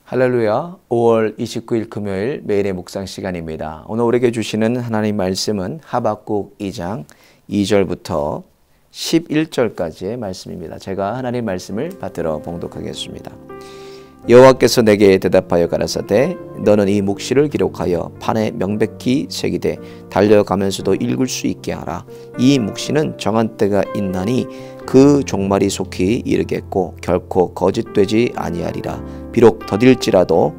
할렐루야. 5월 29일 금요일 매일의 묵상 시간입니다. 오늘 우리에게 주시는 하나님 말씀은 하박국 2장 2절부터 11절까지의 말씀입니다. 제가 하나님 말씀을 받들어 봉독하겠습니다. 여호와께서 내게 대답하여 가라사대 너는 이 묵시를 기록하여 판에 명백히 새기되 달려가면서도 읽을 수 있게 하라. 이 묵시는 정한 때가 있나니 그 종말이 속히 이르겠고 결코 거짓되지 아니하리라. 비록 더딜지라도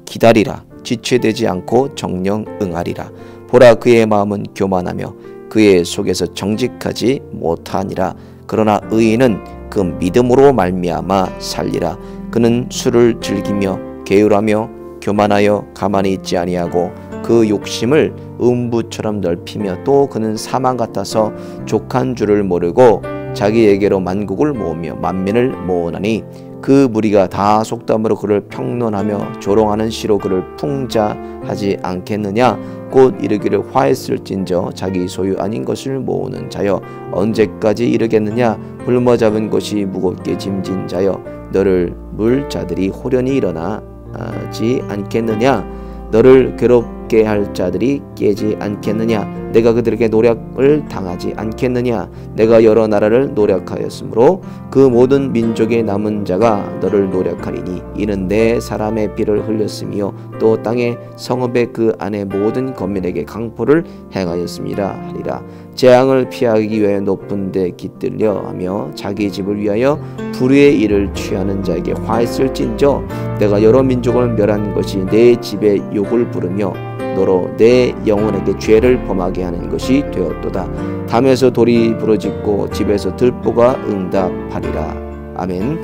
기다리라. 지체되지 않고 정령 응하리라. 보라 그의 마음은 교만하며 그의 속에서 정직하지 못하니라. 그러나 의인은 그 믿음으로 말미암아 살리라. 그는 술을 즐기며 게으르하며 교만하여 가만히 있지 아니하고 그 욕심을 음부처럼 넓히며 또 그는 사망 같아서 족한 줄을 모르고 자기에게로 만국을 모으며 만민을 모으나니 그 무리가 다 속담으로 그를 평론하며 조롱하는 시로 그를 풍자하지 않겠느냐. 곧 이르기를 화했을진저 자기 소유 아닌 것을 모으는 자여 언제까지 이르겠느냐. 굶어 잡은 것이 무겁게 짐진 자여 너를 물 자들이 호련히 일어나지 않겠느냐. 너를 괴롭게 할 자들이 깨지 않겠느냐. 내가 그들에게 노력을 당하지 않겠느냐. 내가 여러 나라를 노력하였으므로 그 모든 민족의 남은 자가 너를 노력하리니 이는 내 사람의 피를 흘렸으며 또 땅의 성읍의 그 안에 모든 거민에게 강포를 행하였습니다 하리라. 재앙을 피하기 위해 높은 데 깃들려 하며 자기 집을 위하여 불의의 일을 취하는 자에게 화했을진저 내가 여러 민족을 멸한 것이 내 집에 욕을 부르며 너로 내 영혼에게 죄를 범하게 하는 것이 되었도다. 담에서 돌이 부러지고 집에서 들보가 응답하리라. 아멘.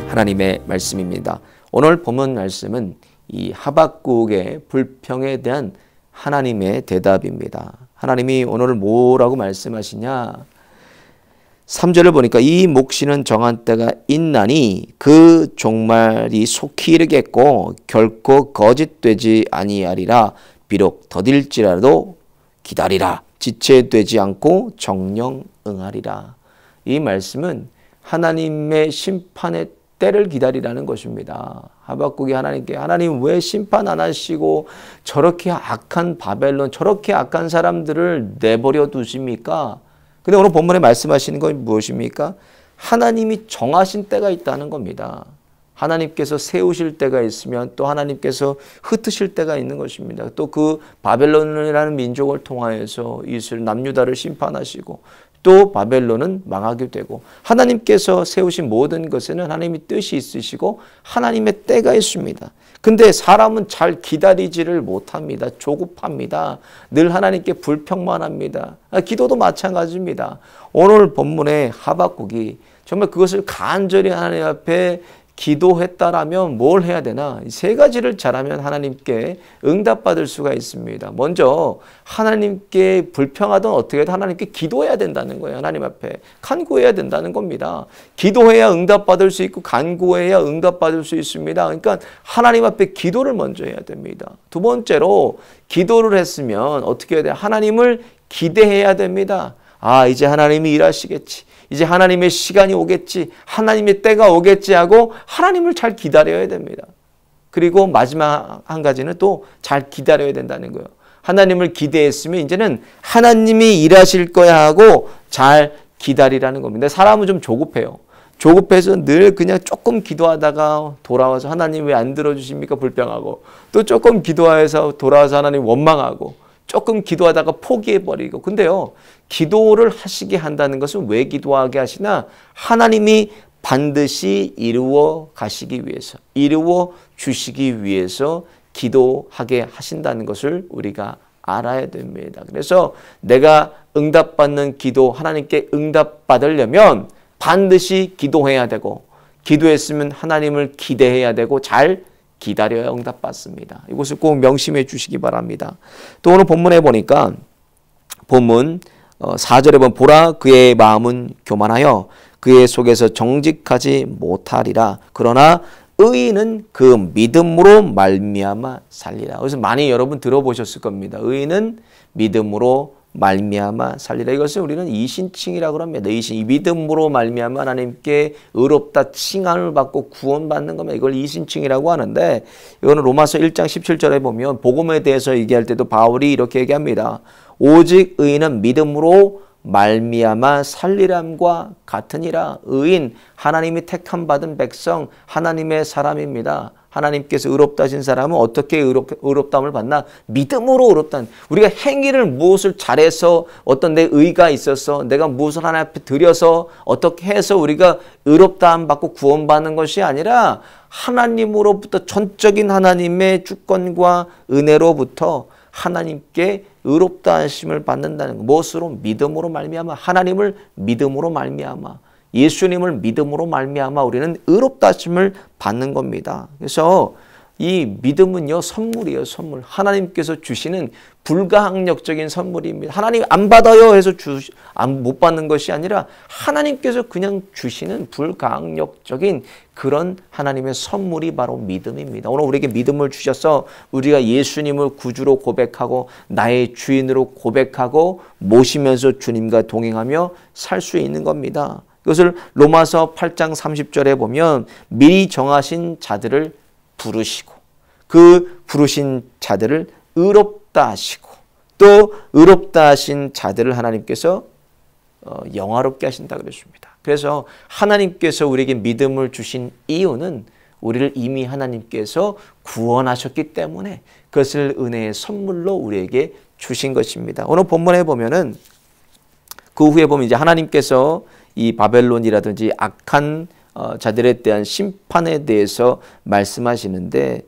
하나님의 말씀입니다. 오늘 본문 말씀은 이 하박국의 불평에 대한 하나님의 대답입니다. 하나님이 오늘 뭐라고 말씀하시냐? 3절을 보니까 이 묵시는 정한 때가 있나니 그 종말이 속히 이르겠고 결코 거짓되지 아니하리라. 비록 더딜지라도 기다리라. 지체되지 않고 정령 응하리라. 이 말씀은 하나님의 심판의 때를 기다리라는 것입니다. 하박국이 하나님께 하나님 왜 심판 안 하시고 저렇게 악한 바벨론 저렇게 악한 사람들을 내버려 두십니까? 근데 오늘 본문에 말씀하시는 건 무엇입니까? 하나님이 정하신 때가 있다는 겁니다. 하나님께서 세우실 때가 있으면 또 하나님께서 흩으실 때가 있는 것입니다. 또 그 바벨론이라는 민족을 통하여서 이스라엘 남유다를 심판하시고 또 바벨론은 망하게 되고 하나님께서 세우신 모든 것에는 하나님의 뜻이 있으시고 하나님의 때가 있습니다. 근데 사람은 잘 기다리지를 못합니다. 조급합니다. 늘 하나님께 불평만 합니다. 기도도 마찬가지입니다. 오늘 본문의 하박국이 정말 그것을 간절히 하나님 앞에 기도했다라면 뭘 해야 되나? 세 가지를 잘하면 하나님께 응답받을 수가 있습니다. 먼저 하나님께 불평하든 어떻게 해도 하나님께 기도해야 된다는 거예요. 하나님 앞에 간구해야 된다는 겁니다. 기도해야 응답받을 수 있고 간구해야 응답받을 수 있습니다. 그러니까 하나님 앞에 기도를 먼저 해야 됩니다. 두 번째로 기도를 했으면 어떻게 해야 돼요? 하나님을 기대해야 됩니다. 아, 이제 하나님이 일하시겠지. 이제 하나님의 시간이 오겠지. 하나님의 때가 오겠지 하고 하나님을 잘 기다려야 됩니다. 그리고 마지막 한 가지는 또 잘 기다려야 된다는 거예요. 하나님을 기대했으면 이제는 하나님이 일하실 거야 하고 잘 기다리라는 겁니다. 사람은 좀 조급해요. 조급해서 늘 그냥 조금 기도하다가 돌아와서 하나님 왜 안 들어주십니까? 불평하고 또 조금 기도해서 돌아와서 하나님 원망하고 조금 기도하다가 포기해버리고. 근데요, 기도를 하시게 한다는 것은 왜 기도하게 하시나? 하나님이 반드시 이루어 가시기 위해서, 이루어 주시기 위해서 기도하게 하신다는 것을 우리가 알아야 됩니다. 그래서 내가 응답받는 기도, 하나님께 응답받으려면 반드시 기도해야 되고, 기도했으면 하나님을 기대해야 되고 잘 기다려야 응답받습니다. 이것을 꼭 명심해 주시기 바랍니다. 또 오늘 본문에 보니까 본문 4절에 보면 보라 그의 마음은 교만하여 그의 속에서 정직하지 못하리라. 그러나 의인은 그 믿음으로 말미암아 살리라. 그래서 많이 여러분 들어보셨을 겁니다. 의인은 믿음으로 말미암아 살리라. 이것을 우리는 이신칭이라고 합니다. 이 믿음으로 말미암아 하나님께 의롭다 칭함을 받고 구원받는 겁니다. 이걸 이신칭이라고 하는데, 이거는 로마서 1장 17절에 보면 복음에 대해서 얘기할 때도 바울이 이렇게 얘기합니다. 오직 의인은 믿음으로 말미암아 살리람과 같으니라. 의인, 하나님이 택함 받은 백성, 하나님의 사람입니다. 하나님께서 의롭다 하신 사람은 어떻게 의롭다함을 받나? 믿음으로 의롭다. 우리가 행위를 무엇을 잘해서, 어떤 내 의가 있어서, 내가 무엇을 하나님 앞에 드려서 어떻게 해서 우리가 의롭다함 받고 구원받는 것이 아니라 하나님으로부터, 전적인 하나님의 주권과 은혜로부터 하나님께 의롭다 하심을 받는다는 것. 무엇으로? 믿음으로 말미암아. 하나님을 믿음으로 말미암아. 예수님을 믿음으로 말미암아 우리는 의롭다 하심을 받는 겁니다. 그래서 이 믿음은요, 선물이에요, 선물. 하나님께서 주시는 불가항력적인 선물입니다. 하나님 안 받아요 해서 못 받는 것이 아니라 하나님께서 그냥 주시는 불가항력적인 그런 하나님의 선물이 바로 믿음입니다. 오늘 우리에게 믿음을 주셔서 우리가 예수님을 구주로 고백하고 나의 주인으로 고백하고 모시면서 주님과 동행하며 살 수 있는 겁니다. 이것을 로마서 8장 30절에 보면 미리 정하신 자들을 부르시고 그 부르신 자들을 의롭다 하시고 또 의롭다 하신 자들을 하나님께서 영화롭게 하신다 그랬습니다. 그래서 하나님께서 우리에게 믿음을 주신 이유는 우리를 이미 하나님께서 구원하셨기 때문에 그것을 은혜의 선물로 우리에게 주신 것입니다. 오늘 본문에 보면은 그 후에 보면 이제 하나님께서 이 바벨론이라든지 악한 자들에 대한 심판에 대해서 말씀하시는데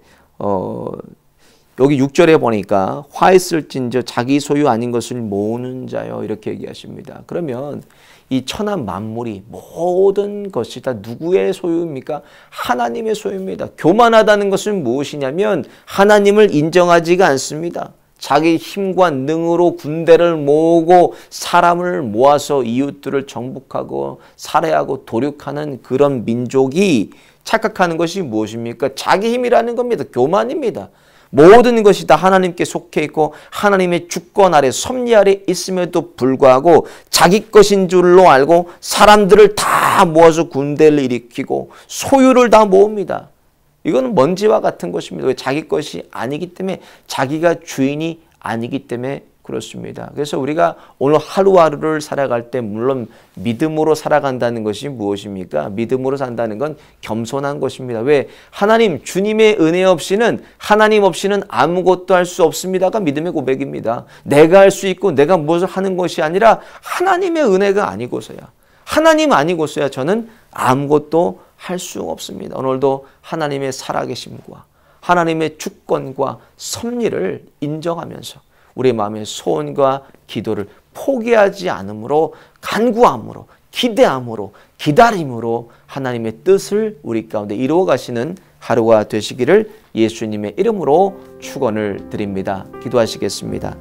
여기 6절에 보니까 화 있을진저 자기 소유 아닌 것을 모으는 자요 이렇게 얘기하십니다. 그러면 이 천하 만물이 모든 것이 다 누구의 소유입니까? 하나님의 소유입니다. 교만하다는 것은 무엇이냐면 하나님을 인정하지가 않습니다. 자기 힘과 능으로 군대를 모으고 사람을 모아서 이웃들을 정복하고 살해하고 도륙하는 그런 민족이 착각하는 것이 무엇입니까? 자기 힘이라는 겁니다. 교만입니다. 모든 것이 다 하나님께 속해 있고 하나님의 주권 아래 섭리 아래 있음에도 불구하고 자기 것인 줄로 알고 사람들을 다 모아서 군대를 일으키고 소유를 다 모읍니다. 이거는 먼지와 같은 것입니다. 왜? 자기 것이 아니기 때문에, 자기가 주인이 아니기 때문에 그렇습니다. 그래서 우리가 오늘 하루하루를 살아갈 때 물론 믿음으로 살아간다는 것이 무엇입니까? 믿음으로 산다는 건 겸손한 것입니다. 왜? 하나님, 주님의 은혜 없이는, 하나님 없이는 아무것도 할 수 없습니다가 믿음의 고백입니다. 내가 할 수 있고 내가 무엇을 하는 것이 아니라 하나님의 은혜가 아니고서야, 하나님 아니고서야 저는 아무것도 할 수 없습니다. 오늘도 하나님의 살아계심과 하나님의 주권과 섭리를 인정하면서 우리의 마음의 소원과 기도를 포기하지 않으므로, 간구함으로, 기대함으로, 기다림으로 하나님의 뜻을 우리 가운데 이루어 가시는 하루가 되시기를 예수님의 이름으로 축원을 드립니다. 기도하시겠습니다.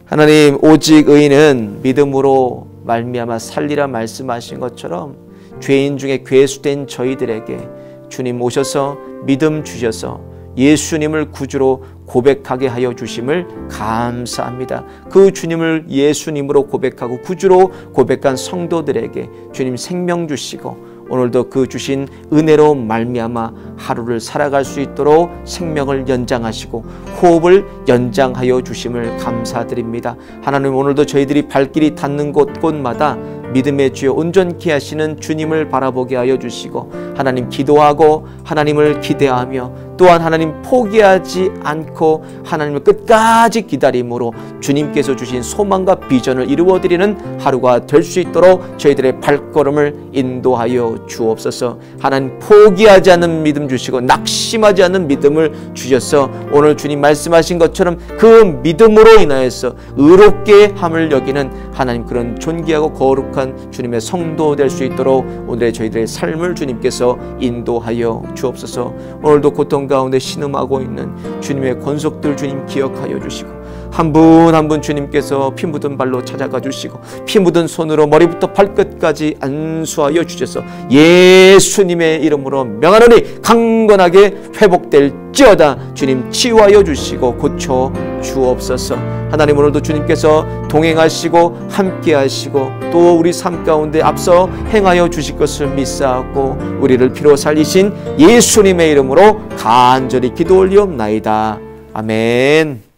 하나님, 오직 의인은 믿음으로 말미암아 살리라 말씀하신 것처럼 죄인 중에 괴수된 저희들에게 주님 오셔서 믿음 주셔서 예수님을 구주로 고백하게 하여 주심을 감사합니다. 그 주님을 예수님으로 고백하고 구주로 고백한 성도들에게 주님 생명 주시고 오늘도 그 주신 은혜로 말미암아 하루를 살아갈 수 있도록 생명을 연장하시고 호흡을 연장하여 주심을 감사드립니다. 하나님, 오늘도 저희들이 발길이 닿는 곳곳마다 믿음의 주여 온전케 하시는 주님을 바라보게 하여 주시고 하나님 기도하고 하나님을 기대하며 또한 하나님 포기하지 않고 하나님을 끝까지 기다림으로 주님께서 주신 소망과 비전을 이루어드리는 하루가 될 수 있도록 저희들의 발걸음을 인도하여 주옵소서. 하나님, 포기하지 않는 믿음 주시고 낙심하지 않는 믿음을 주셔서 오늘 주님 말씀하신 것처럼 그 믿음으로 인하여서 의롭게 함을 여기는 하나님 그런 존귀하고 거룩한 주님의 성도 될 수 있도록 오늘의 저희들의 삶을 주님께서 인도하여 주옵소서. 오늘도 고통 가운데 신음하고 있는 주님의 권속들 주님 기억하여 주시고 한 분 한 분 주님께서 피 묻은 발로 찾아가 주시고 피 묻은 손으로 머리부터 발끝까지 안수하여 주셔서 예수님의 이름으로 명하노니 강건하게 회복될지어다. 주님 치유하여 주시고 고쳐 주옵소서. 하나님, 오늘도 주님께서 동행하시고 함께하시고 또 우리 삶 가운데 앞서 행하여 주실 것을 믿사옵고 우리를 피로 살리신 예수님의 이름으로 간절히 기도 올리옵나이다. 아멘.